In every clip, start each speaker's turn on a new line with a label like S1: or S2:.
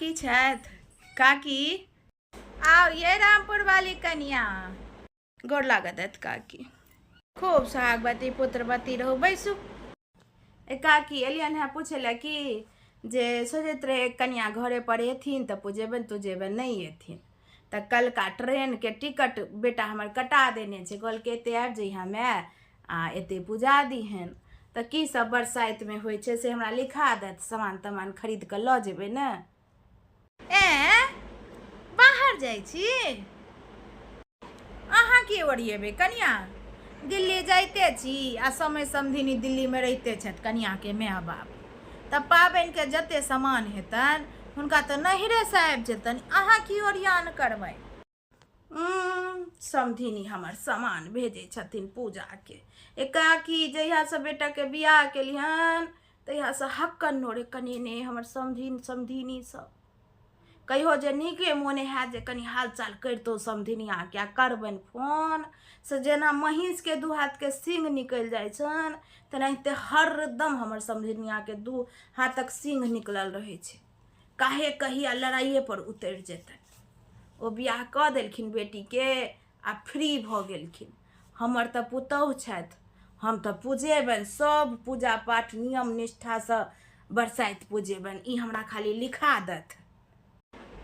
S1: की छथि काकी? आओ ये रामपुर वाली कनिया। गोर लागत काकी। खूब सोहागवती पुत्रवती रहू। बैसू। ए काकी एलियन है पूछे ला कि जे सोचैत रहे कनिया घरे पर एथिन तो पूजेबन तुजेबन नहीं एथिन तो कल का ट्रेन के टिकट बेटा हमर कटा देने छे। कहल के एते आबि जइहा माय आ एते पूजा दीहन। तो की सब बरसाइत में होइ छे से हमरा लिखा देत, सामान तमान खरीद के ल जेबै ने। बाहर जाइ छी अहाँ की ओरिएबै कनिया? दिल्ली जाइते छी आ समय समधिनी दिल्ली में रहिते छथि कनिया के माय बाप। तब पाबनि के जते सामान हेतन हुनका तो नहिरे से आबि जेतन, अहाँ की ओरियान करबै? समधिनी हमर सामान भेजे छथिन पूजा के। एकाकी जहिया से बेटा के बियाह केलिहन तहिया से हक्कन नोरे कनेने हमर समधिनी सब। कहियो जे नीके मोने है जे कनी हालचाल करितो समधिनिया क्या करबन फोन से जेना महींस के दू हाथ के सींग निकल जाय छन तेनाहिते हरदम हमर समधिनिया के दू हाथक सींग निकलल रहे छे। काहे कहिया लड़ाइए पर उतर जेतन। ओ बियाह क देलखिन बेटी के आ फ्री भ गेलखिन। हमर त पुतौह छथि, हम त पूजेबन, सब पूजा पाठ नियम निष्ठा से बरसाइत पूजेबन। ई हमरा खाली लिखा दत।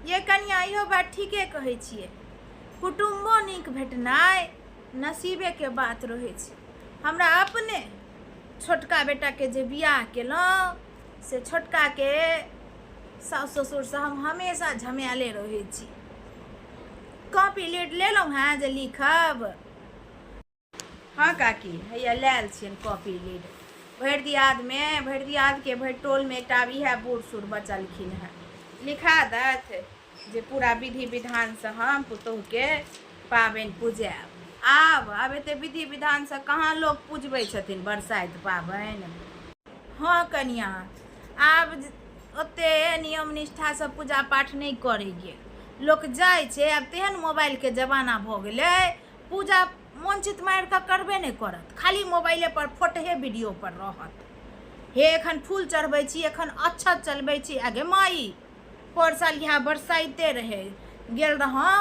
S1: ये कनिया इहो बात ठीके कहै छियै, कुटुम्बो नीक भेटनाइ नसीबे के बात रहे छै। हमरा अपने छोटका बेटा के जे बियाह केलहुँ से छोटका के सास ससुर से हम हमेशा झमेले रहे छी। कॉपी लीड लेलहुँ हैं जे लिखब? हाँ काकी हैया लेल छियन कॉपी लीड। भरि दियाद के भरि टोल में एकटा इएह बूढ़ सूढ़ बचलखिन हैं। लिखा दत जे पूरा विधि विधान से हम पुतोह के पाबनि पूजाब। आब एते विधि विधान से कहाँ लोग पूजबै छथिन बरसाइत पाबनि। हाँ कनिया आब ओते नियम निष्ठा से पूजा पाठ नहीं करे गेल। लोक जाय छे, आब तेहन मोबाइल के जमाना भ गेलै, पूजा मन चित मारि के करबे नहीं करत, खाली मोबाइले पर फोटोहे वीडियो पर रहत। हे एखन फूल चढ़बै छी, एखन अक्षत चलबै छी। आगे माई पर साल यहाँ बरसाइते रहे गेल रहूँ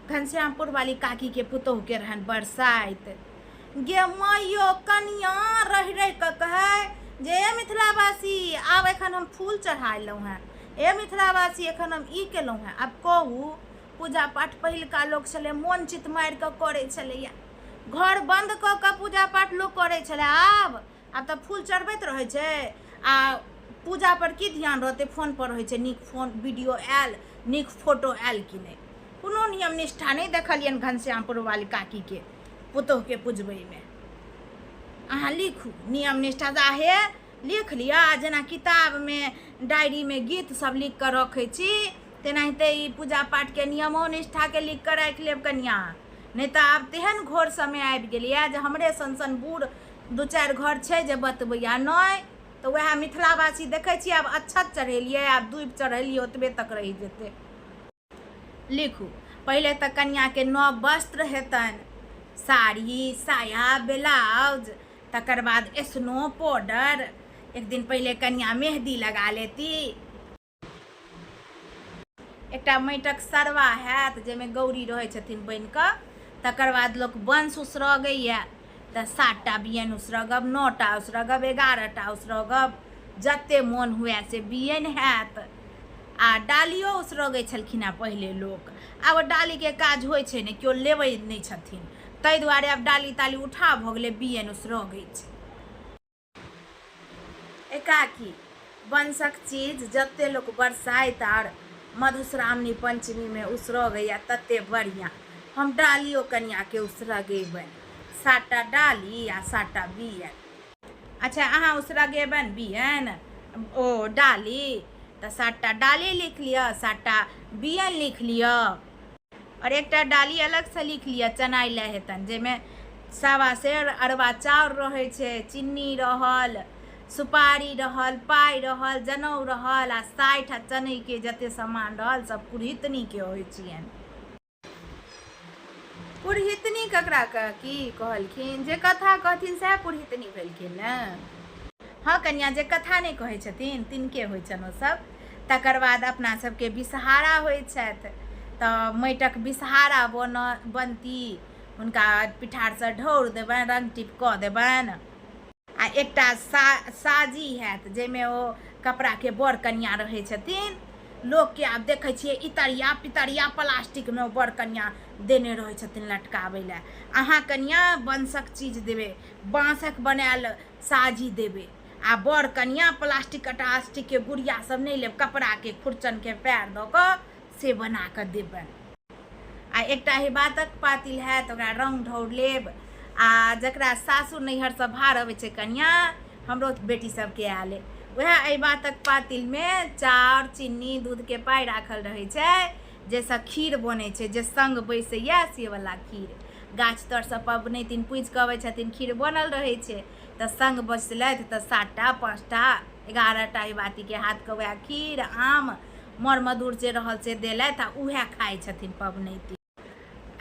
S1: घनश्यामपुर वाली काकी के पुतोह के रहन बरसाइत। गे माइयो कनिया रह के कहे जे मिथिलावासी आब एखन हम फूल चढ़ाइलहुँ हैं, ए मिथिलावासी एखन हम ई केलहुँ हैं। आब कहू पूजा पाठ पहिलका लोक छलै मोन चित मारि के करे छलैया, घर बंद क के पूजा पाठ लोक करे छलै। आब तो फूल चढ़बैत रहे छे आ पूजा पर की ध्यान रहते, फोन पर रहे छे नीक फोन वीडियो आयल, नीक फोटो आयल कि नहीं। कोनो नियम निष्ठा नहीं देखलियन घनश्यामपुर वाली काकी के पुतोह के पूजबे में। अहाँ लिखू नियम निष्ठा जाहे लिख लिया, जना किताब में डायरी में गीत सब लिख कर रखे छी तेनाहिते ई पूजा पाठ के नियमो निष्ठा के लिख कर राख लेब कनिया। नहीं तो आब तेहन घोर समय आबि गेलिए जे हमरे सन बूढ़ दू चारि घर छे जे बतबैया नहीं तो वह मिथिलावासी देखे छी आब अच्छत चढ़ेलिए, आब दूब चढ़ेलिए, ओतबे तक रही जेते। लिखू पहले तक कन्या के नव वस्त्र हेतन, साड़ी साया ब्लाउज, तकर बाद स्नो पाउडर। एक दिन पहले कन्या मेहंदी लगा लेती। एकटा माटिक सरवा हैत जेमे गौरी रहे छथिन बन कऽ। तकर बाद लोक बंश उसरगैया तो 7टा बियन उसरगब, 9टा उसरगब, 11टा उसरगब, जते मोन हुए से बियन हैत। आ डालियो उसरगै छलखिन पहले लोक। आब डाली के काज होइ छै ने, केओ लेबै नहीं छथिन, ताहि दुआरे आब डाली ताली उठा भ गेलै, बियन उसरगै छै। एकाकी वंशक चीज जते लोक बरसाइत आर मधुश्रावणी पंचमी में उसरगैया तते बढ़िया। हम डालियो कन्या के उसरगेबन, 7टा डाली आ 7टा बियन। अच्छा अहाँ उसरगेबन बियन ओ डाली तो 7टा डाली लिख लिया, 7टा बियन लिख लिया और एकटा डाली अलग से लिख लिया चनाइले हेतन, जेमे 1.25 सेर अरबा चाउर रहे छे, चीनी रहल, सुपारी रहल, पाई रहल, जनऊ रहल आ 60 चनई के जते सामान रहल सब पुरहितनी के होइ छियन। पुरहितनी ककरा की कहलखिन? जे कथा कहथिन सएह पुरहितनी भेलखिन ने। हाँ कन्या जे कथा नहीं कहे छथिन तिनके होइ छन ओ सब। तकर बाद अपना सबके विषहारा होइ छथि तऽ माटिक विषहारा बनती, हुनका पिठारसँ ढौर देबनि, रंग टिप कऽ देबनि। आ एकटा साजी हैत जाहिमे ओ कपड़ाके बड़ कनिया रहै छथिन। लोकके आब देखै छियै इतरिया पितरिया प्लास्टिकमे बड़ कनिया देने रहै छथिन लटकाबै लए। अहाँ कनिया बाँसक चीज देबै, बाँसक बनायल साजी देबै, आ बड़ कनिया प्लास्टिक टास्टिकके गुड़िया सब नहीं लेब, कपड़ाके खुरचनके पैर दऽ कऽ से बना कऽ देबनि। आ एकटा हेबातक पातिल हैत, ओकरा रंग ढौर लेब। आ जकरा सासुर नैहरसँ भार अबै छै कनिया, हमरो बेटी सबके आयल, वएह अहिबातक पातिलमे चाउर चीनी दूधके पाइ राखल रहै छै, जाहिसँ खीर बनै छै, जे संग बैसैए से वला खीर। गाछ तरसँ पबनैतिन पूजि कऽ अबै छथिन, खीर बनल रहै छै, तऽ संग बैसलथि तऽ 7टा 5टा 11टा अहिबातीके हाथके वएह खीर आम मर मधुर जे रहल से देलथि, आ उएह खाइ छथिन पबनैतिन।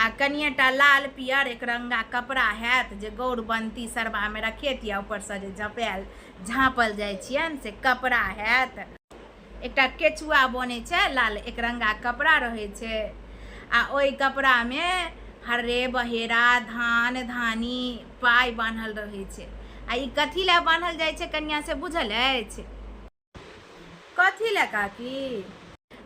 S1: आ कनिएटा लाल पियर एकरंगा कपड़ा हैत जे गौरबंती सरबामे रखेतिया, ऊपरसँ जे झाँपल जाइ छियनि से कपड़ा हैत। एकटा केचुआ बनै छै, लाल एकरंगा कपड़ा रहै छै, आ ओहि कपड़ामे हर्रे बहेरा धान धानी पाइ बान्हल रहै छै। आ ई कथी लए बान्हल जाइ छै कनिया से बुझल अछि? कथी लए काकी?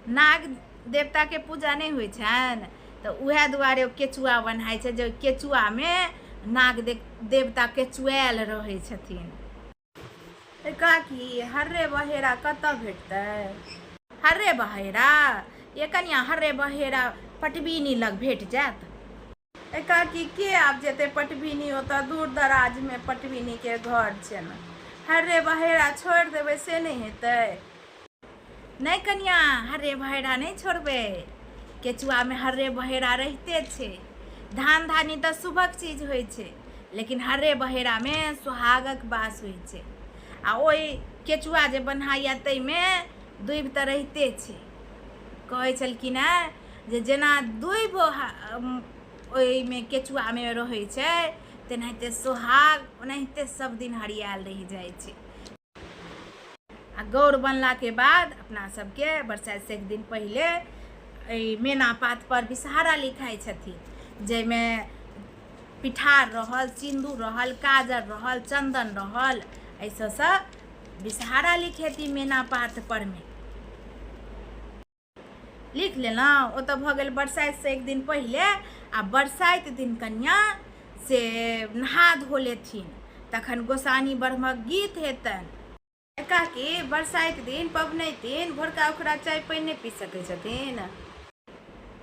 S1: नाग देवताके पूजा नहीं होइ छनि तऽ उएह दुआरे ओ केचुआ बन्हाइ छै, जे केचुआमे नाग देवता केचुआयल रहै छथिन। काकी हर्रे बहेरा कतऽ भेटतै? हर्रे बहेरा ये कनिया, हर्रे बहेरा पटबीनी लग भेट जायत। काकी के आब जेतै पटबीनी, ओतऽ दूर दराजमे पटबीनीके घर छै ने। हर्रे बहेरा छोड़ि देबै से नहीं हेतै? नहीं कनिया, हर्रे बहेरा नहीं छोड़बै, केचुआमे हर्रे बहेरा रहिते छै। धान धानी तऽ शुभक चीज होइ छै, लेकिन हर्रे बहेरामे सुहागक वास होइ छै। आ ओहि केचुआ जे बन्हाइया ताहिमे दुबि तऽ रहिते छै। कहै छलखिन हेँ जे जेना दुबि ओहिमे केचुआमे रहै छै, तेनाहिते सोहाग ओनाहिते सब दिन हरियाल रहि जाइ छै। आ गौर बनलाके बाद अपना सबके बरसाइतसँ 1 दिन पहिले मैना पात पर विषहारा लिखाइ छथिन, जाहिमे पिठार रहल, सिन्दूर रहल, काजर रहल, चंदन रहल, ऐसे विषहारा लिखेती मैना पात परमे। लिख लेलहुँ। ओ तऽ भऽ गेल बरसाइतसँ 1 दिन पहिले। आ बरसाइत दिन कनिया से नहा धो लेथिन, तखन गोसानी ब्रह्मक गीत हेतनि। काकी बरसाइत दिन पबनैतिन भोरका उखड़ा चाय पानि नहीं पी सकै छथिन?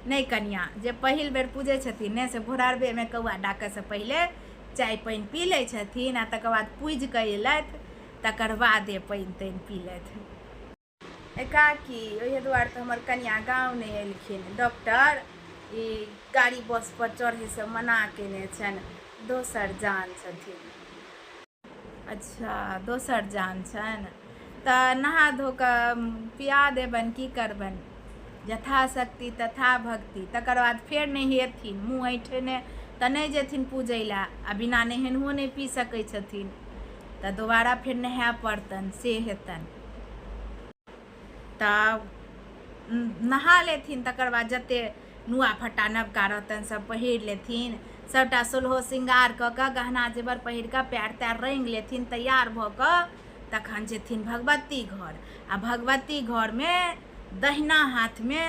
S1: नहीं कनिया, जे पहिल बेर पूजै छथिन ने से भोरारबेमे कौआ डाकैसँ पहिले चाय पानि पी लै छथिन, आ तकर बाद पूजि कऽ अयलथि, तकर बादे पानि तानि पीलथि। काकी ओहि दुआरे तऽ हमर कनिया गाँव नहीं एलखिन। डॉक्टर ई गाड़ी बस पर चढ़ैसँ मना केने छनि, दोसर जान छथिन। अच्छा, दोसर जान छनि तऽ नहा धो कऽ पिया देबनि, की करबनि, यथाशक्ति तथा भक्ति। तकर बाद फेर नहेथिन, मुँह ऐँठने तऽ नहीं जेथिन पूजै लए, आ बिना नहेनहो नहीं पी सकै छथिन, तऽ दोबारा फेर नहाय पड़तनि, से हेतनि। तऽ नहा लेथिन, तकर बाद जते नुआ फट्टा नवका रहतनि सब पहिर लेथिन, सबटा सोलहो श्रृंगार कऽ कऽ गहना जेवर पहिर कऽ पैर तैर रंगि लेथिन, तैयार भऽ कऽ तखन जेथिन भगवती घर। आ भगवती घरमे दहिना हाथमे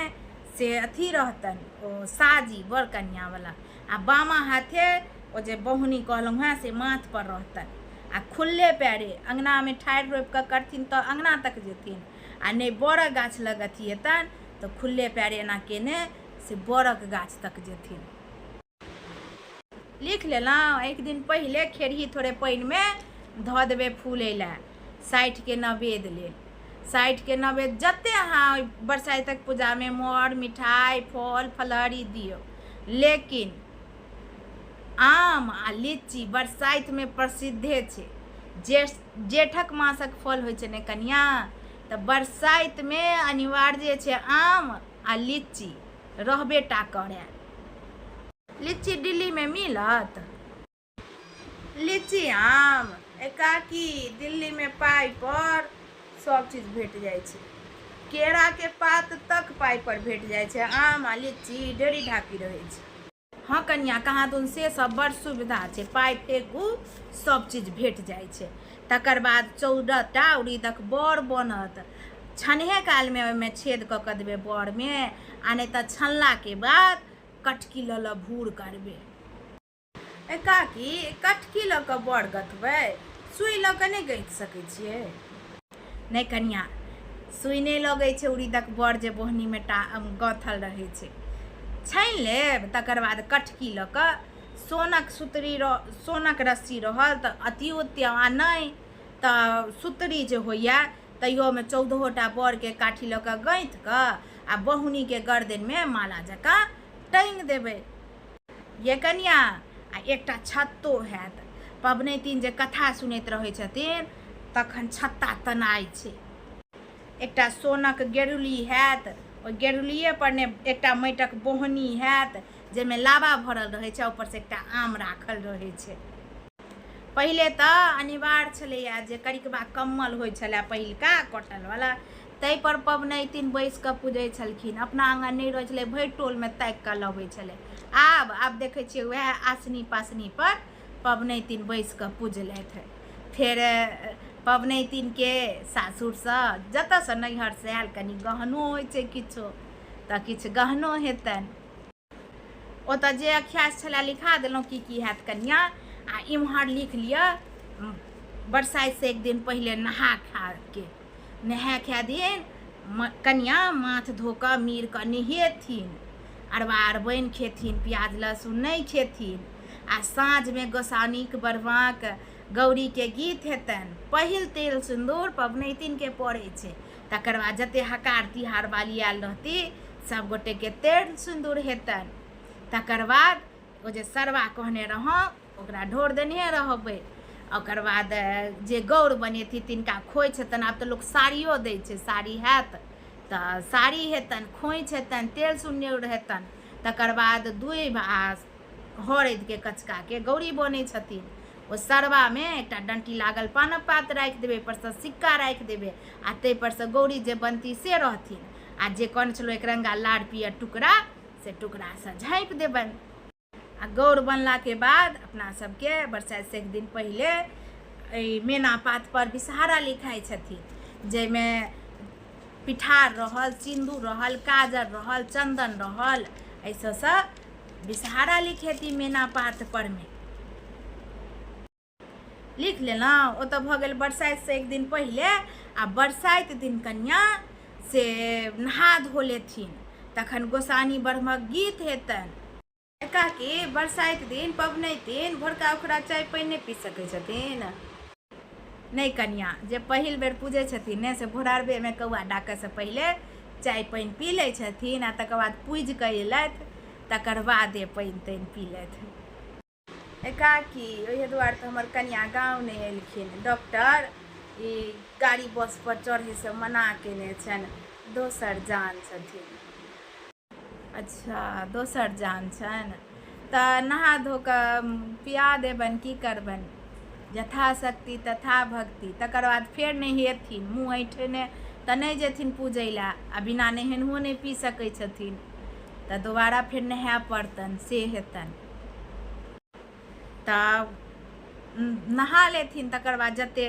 S1: से अथी रहतनि, ओ साजी बड़ कनियावला, आ बामा हाथे ओ जे बहुनी कहलहुँ हेँ से माथ पर रहतनि। आ खुल्ले पैरे अङ्गनामे ठाढ़ि रोपि कऽ करथिन तऽ अङ्गना तक जेथिन, आ नहि बड़क गाछ लग अथी हेतनि तऽ खुल्ले पैरे एना केने से बड़क गाछ तक जेथिन। लिख लेलहुँ। 1 दिन पहिले खेरही थोड़े पानिमे धऽ देबै फूलै लए, 60के नवेद लेल। 60के नवेद जतेक अहाँ बरसाइतक पूजामे मर मिठाइ फल फलहरी दियौ, लेकिन आम आ लीची बरसाइतमे प्रसिद्धे छै। जेठक मासक फल होइ छै ने कनिया, तऽ बरसाइतमे अनिवार्य छै आम आ लीची रहबे टा करै। लीची दिल्लीमे मिलत? लीची आम काकी दिल्लीमे पाइ पर सब चीज भेट जाइ छै। केरा के पात तक पाई पर भेट जाए छे, आम आ लीची ढेरी ढाकी रहे छे। हाँ कन्या, कहाँ दून से सब बड़ सुविधा छे, पाई फेंकू सब चीज भेट जाए छे। तकर बाद 14टा उड़ीदक बड़ बनत, छनहे काल में ओहिमे छेद कऽ कऽ देबै बड़ में, आ नहीं तऽ छनला के बाद कटकी लऽ भूर करबे। ए काकी, कटकी लऽ कऽ बड़ गथबै, सुई लऽ कऽ नहीं गैथ सकै छियै? नहीं कन्या, सुई नहीं लगै छै उड़ीदक बड़ जे बोहनी में गथल रहै छै। छानि लेब, तकर बाद कटकी लऽ कऽ सोनक रस्सी रहल तऽ अति उत्तम, आ नहीं तऽ सुतरी जे होइया तैयो में 14टा बड़ के काठी लऽ कऽ गैंथ कऽ आ बहुनी के गर्दन में माला जकाँ टांगि देबै। ये कन्या, आ एकटा छत्तो हैत, पबनैतिन जे कथा सुनैत रहै छथिन तखन छत्ता तनाइ छै। एकटा सोनक गेरुली हैत, ओहि गेरुलिए पर ने एकटा माटिक बोहनी हैत जाहिमे लावा भरल रहै छै, ऊपर से एकटा आम राखल रहै छै। पहिले तऽ अनिवार्य छलैया जे करिकबा कम्मल होइ छलै पहिलका कॉटन वाला, ताहि पर पबनैतिन बैस कऽ पूजै छलखिन। अपना आंगन नहीं रहै छलै, भरि टोल में ताकि कऽ लबै छलै। आब देखै छियै वएह आसनी पासनी पर पबनैतिन बैस कऽ पूजलथि। फेर पबनैतिन के सासुर से जतऽ से नैहर से आयल कनि गहनो होइ छै किछो, तऽ किछु गहनो हेतनि। ओतऽ जे अख्यास छलै लिखा देलहुँ की हैत कन्या, आ इम्हर लिख लिअ बरसाइत से एक दिन पहिले नहा खाय दिन कन्या माथ धो कऽ मीर कऽ नहेथिन, अरबा अरबाइन खेथिन, प्याज लहसुन नहीं खेथिन, आ साँझ में गोसाउनीक बरबाक गौरी के गीत हेतनि। पहिल तेल सिन्दूर पबनैतिन के पड़ै छै, तकर बाद जते हकार तिहार वाली आयल रहती सब गोटे के तेल सिन्दूर हेतनि। तकर बाद ओ जे सरवा कहने रहौं ओकरा ढोर देने रहबै। ओकर बाद जे गौर बनेती तिनका खोइछ हेतनि, आब तऽ लोक साड़ियो दै छै, साड़ी हैत तऽ साड़ी हेतनि, खोइछ हेतनि, तेल सिन्दूर हेतनि। तकर बाद दूइब आ हरदि के कचका के गौरी बनै छथिन। ओ सरवा में एकटा डंटी लागल पानक पात राखि देबै, पर से सिक्का राखि देबै, आ ताहि पर से गौरी जे बनती से रहथिन, आ जे कौन छलो एक रंगा लाल पियर टुकड़ा से टुकड़ा से झाँपि देबनि। आ गौर बनला के बाद अपना सबके बरसाइत से एक दिन पहिले मैना पात पर विषहारा लिखाई छथिन, जाहिमे पिठार रहल, सिंदूर रहल, काजर रहल, चंदन रहल, ऐसे सब विषहारा लिखेती मैना पात पर में लिख लेलहुँ। ओ तऽ भऽ गेल बरसाइत से एक दिन पहिले। आ बरसाइत दिन कन्या से नहा धो लेथिन, तखन गोसानी ब्रह्मक गीत हेतनि। काकी, बरसाइत दिन पबनैतिन भोरका उखड़ा चाय पानि नहीं पी सकै छथिन? नहीं कन्या, जे पहिल बेर पूजै छथिन ने से भोरारबे में कौआ डाकै से पहिले चाय पानि पी लै छथिन, आ तकर बाद पूजि कऽ अयलथि तकर बादे पानि तानि पी लेथि। काकी, ओहि दुआरे तऽ हमर कन्या गाँव नहीं एलखिन। डॉक्टर ई गाड़ी बस पर चढ़े से मना केने छनि, दोसर जान छथिन। अच्छा, दोसर जान छनि तऽ नहा धो कऽ पिया देबनि, की करबनि, यथाशक्ति तथा भक्ति। तकर बाद फेर नहेथिन, मुँह ऐंठने तऽ नहीं जेथिन पूजै लए, आ बिना नहेनहो नहीं पी सकै छथिन, तऽ दोबारा फेर नहाय पड़तनि, से हेतनि। तब नहा लेथिन, तकर बाद जते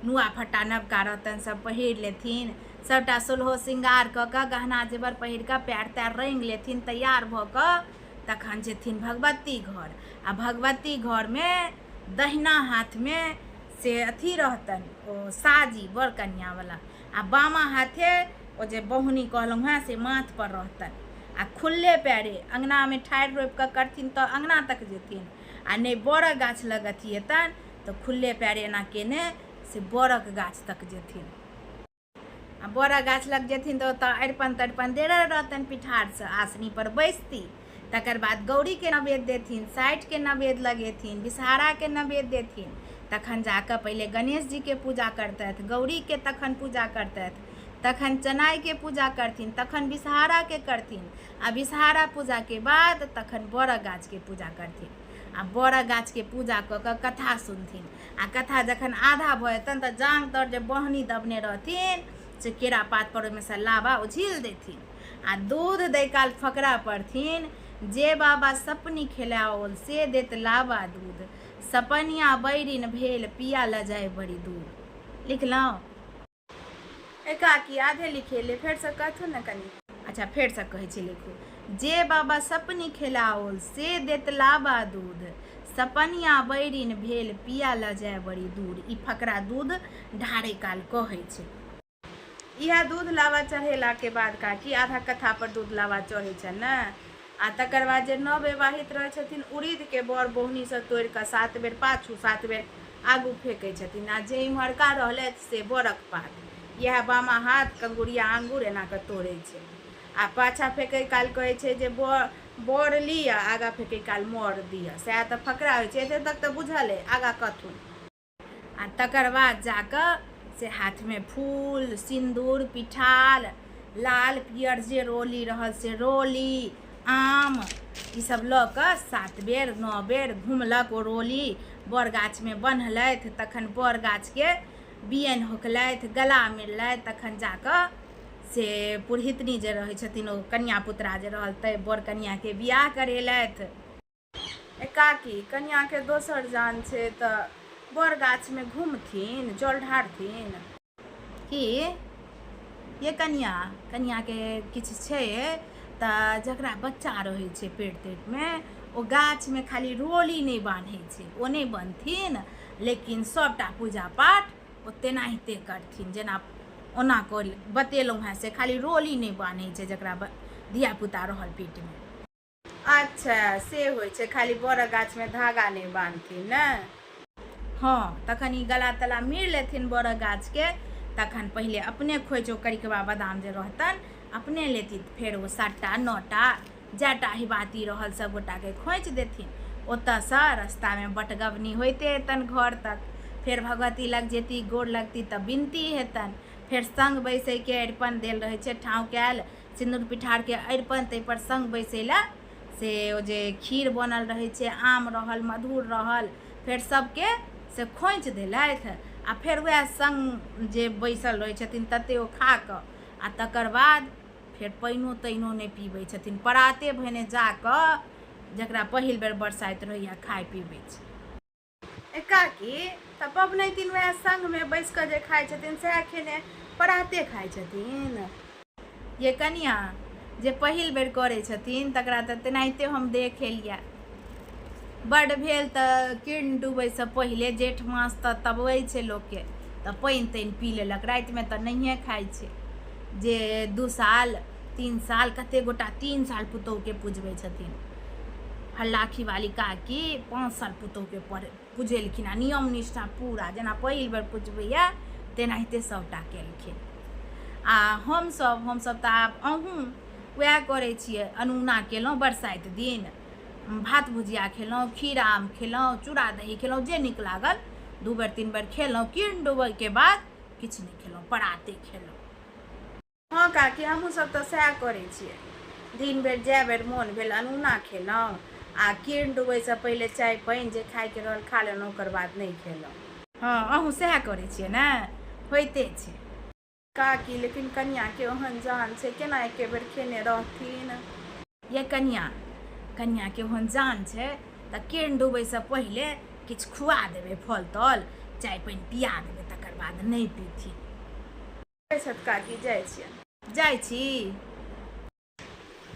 S1: नुआ फट्टा नवका रहतनि सब पहिर लेथिन, सबटा सोलहो श्रृंगार कऽ कऽ गहना जेवर पहिर कऽ पैर तैर रंगि लेथिन, तैयार भऽ कऽ तखन जेथिन भगवती घर। आ भगवती घर में दहिना हाथ में से अथी रहतनि, ओ साजी बड़ कन्या वाला, आ बामा हाथे ओ जे बहुनी कहलहुँ हैं से माथ पर रहतनि। आ खुल्ले पैरे अंगना में ठाढ़ि रोपि कऽ करथिन तऽ अंगना तक जेथिन, आ नहीं बड़क गाछ लग अथी हेतनि तऽ खुल्ले पैरे एना केने से बड़क गाछ तक जेथिन। आ बड़क गाछ लग जेथिन तऽ ओतऽ अरिपन तरिपन देले रहतनि पिठार से, आसनी पर बैसती। तकर बाद गौरी के नवेद देथिन, साठि के नवेद लगेथिन, विषहारा के नवेद देथिन, तखन जाकर पहले गणेश जी के पूजा करतथि, गौरी के तखन पूजा करतथि, तखन चनाई के पूजा करथिन, तखन विषहारा के करथिन, आ विषहारा पूजा के बाद तखन बड़क गाछ के पूजा करथिन। आ बड़क गाछ के पूजा कऽ कऽ कथा सुनथिन। आ कथा जखन आधा भऽ जेतनि तऽ जांग तर जे बहनी दबने रहथिन से केरा पात पर ओहिमे से लाबा उझिल देथिन आ दूध दै काल फकरा पड़थिन, जे बाबा सपनी खेलाओल से देत लाबा दूध, सपनिया बैरिन भेल पिया ल जाए बड़ी दूर। लिखलहुँ एकाकी आधे लिखेले, फेर से कहथुन न कनी। अच्छा फेर से कहै छी, लिखू। जे बाबा सपनी खेलाओल से देत लाबा दूध, सपनिया बैरिन भेल पिया ल जाए बड़ी दूर। ई फकरा दूध ढारे काल कहै छै। इहा दूध लावा चढ़ेला के बाद काकी आधा कथा पर दूध लावा चढ़ै छै ने, आ तकर बाद जे नवविवाहित रहै छथिन उड़ीद के बड़ बोहनी से तोड़ि कऽ 7 बेर पाछू 7 बेर आगू फेंकै छथिन, आ जे इम्हरका रहलथि से बरक पात, इएह बामा हाथ कंगुरिया आंगूर एना कऽ तोड़ै छै। आ पाछा फेंकै काल कहै छै जे बर लिअ, आगा फेंकै काल मर दिअ। सएह तऽ फकरा होइ छै, एते तक तऽ बुझल है, आगा कथुन। आ तकर बाद जाकऽ से हाथ में फूल सिंदूर पिठाल लाल पियर जे रोली रहल से रोली आम ई सब लऽ कऽ 7 बेर 9 बेर घुमलक ओ रोली, बर गाछ में बन्हलथि। तखन बर गाछ के बियन होकलथि, गला मिललथि, तखन जाकऽ से पुरहितनी जे रहै छथिन ओ कन्या पुत्रा जे रहल तै बर कन्या के बियाह करेलथि। एकाकी कन्या के दोसर जान छै तऽ बर गाछ में घूमथिन जल ढारथिन कि ये कन्या के किछु छै तऽ जकरा बच्चा रहै छै पेट तेट में ओ गाछ में खाली रोली नहीं बांधै छै, ओ नहीं बांधथिन, लेकिन सबटा पूजा पाठ ओ तेनाहिते करथिन जेना ओना कर बतेलहुँ हैं। से खाली रोली नहीं बांधै छै जकरा धियापुता रहल पेट में। अच्छा से होइ छै, खाली बड़ गाछ में धागा नहीं बांधथिन ने। हाँ तखन ई गला तला मिर लेथिन बड़ गाछ के, तखन पहिले अपने खोइचो करिकबा बादाम जे रहतन अपने लेती, फेर ओ 7टा 9टा जैटा हिबाती रहल सब गोटा के खोइच देथिन। ओतऽसँ रस्ता में बटगवनी होइते हेतन घर तक, फेर भगवती लग जेती गोर लगती तऽ बिनती हेतन, फेर संग बैसै के अरिपन देल रहै छै ठाँव कैल सिंदूर पिठार के अरिपन, तै पर संग बैसै ला से ओ जे खीर बनल रहै छै आम रहल मधुर रहल, फेर सबके से खोइच देलथि आ फेर वएह संग जे बैसल रहै छथिन तते ओ खा कऽ आ तकर बाद फेर पाइनो ताइनो नहीं पीबै छथिन, पराते भने जाकऽ जकरा पहिल बेर बरसाइत रहैया खाइ पीबै छै। एकाकी तऽ पबनैतिन वएह संग में बैस कऽ जे खाइ छथिन सएह खेने पराते खाइ छथिन। ये कनिया जे पहिल बेर करै छथिन तकरा तऽ तेनाहिते हम देखेलिया, बड़ भेल तऽ किर्ण डूबै से पहिले जेठ मास तऽ तबबै छै लोक के तऽ पानि तानि पी लेलक, राति में तऽ नहिए खाइ छै। जे 2 साल 3 साल कते गोटा 3 साल पुतोह के पूजबै छथिन, हल्लाखी वाली काकी 5 साल पुतोह के पूजेलखिन आ नियम निष्ठा पूरा जेना पहिल बेर पूजबैया तेनाहिते सबटा केलखिन। आ हमसब तऽ आब अहूँ वएह करै छियै, अनूना केलहुँ बरसाइत दिन, भात भुजिया खेलहुँ, खीर आम खेलहुँ, चूड़ा दही खेलहुँ, जे नीक लागल 2 बेर 3 बेर खेलहुँ। किर्ण डूबै के बाद किछु नहीं खेलहुँ, पराते खेलहुँ। हाँ काकी हमहूँ सब तऽ सएह करै छियै, दिन बेर जै बेर मोन भेल अनूना खेलहुँ आ किर्ण डूबै से पहिले चाय पानि जे खाइके रहल खा लेलहुँ, ओकर बाद नहीं खेलहुँ। हाँ अहूँ सएह करै छियै ने, होइते छै। काकी लेकिन कन्या के ओहन जान छै, केना एके बेर खेने रहथिन। ये कन्या के ओहन जान छै तऽ किर्ण डूबै से पहिले किछु खुआ देबै, फल तल चाय पानि पिया देबै, तकर बाद नहीं पीथिन। काकी जाइ छियनि, जाइ छी।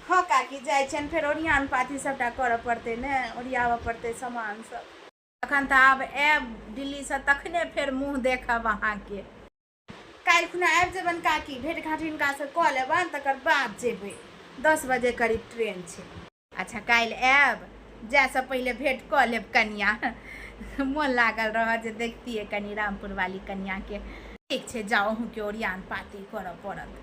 S1: हाँ काकी जाइ छियनि, फेर ओरियान पाती सबटा करऽ पड़तै ने, ओरियाबऽ पड़तै सामान सब। तखन तऽ आब आयब दिल्ली से तखने फेर मुँह देखब अहाँके। काल्हि खुना आबि जेबनि काकी, भेंट घाट हिनका से कऽ लेबनि तकर बाद जेबै, 10 बजे करीब ट्रेन छै। अच्छा काल्हि आयब, जाय से पहिले भेंट कऽ लेब कनिया, मोन लागल रह जे देखतियै कनि रामपुर वाली कन्या के। ठीक छै जाओ, अहूँ के ओरियान पाती करऽ पड़त।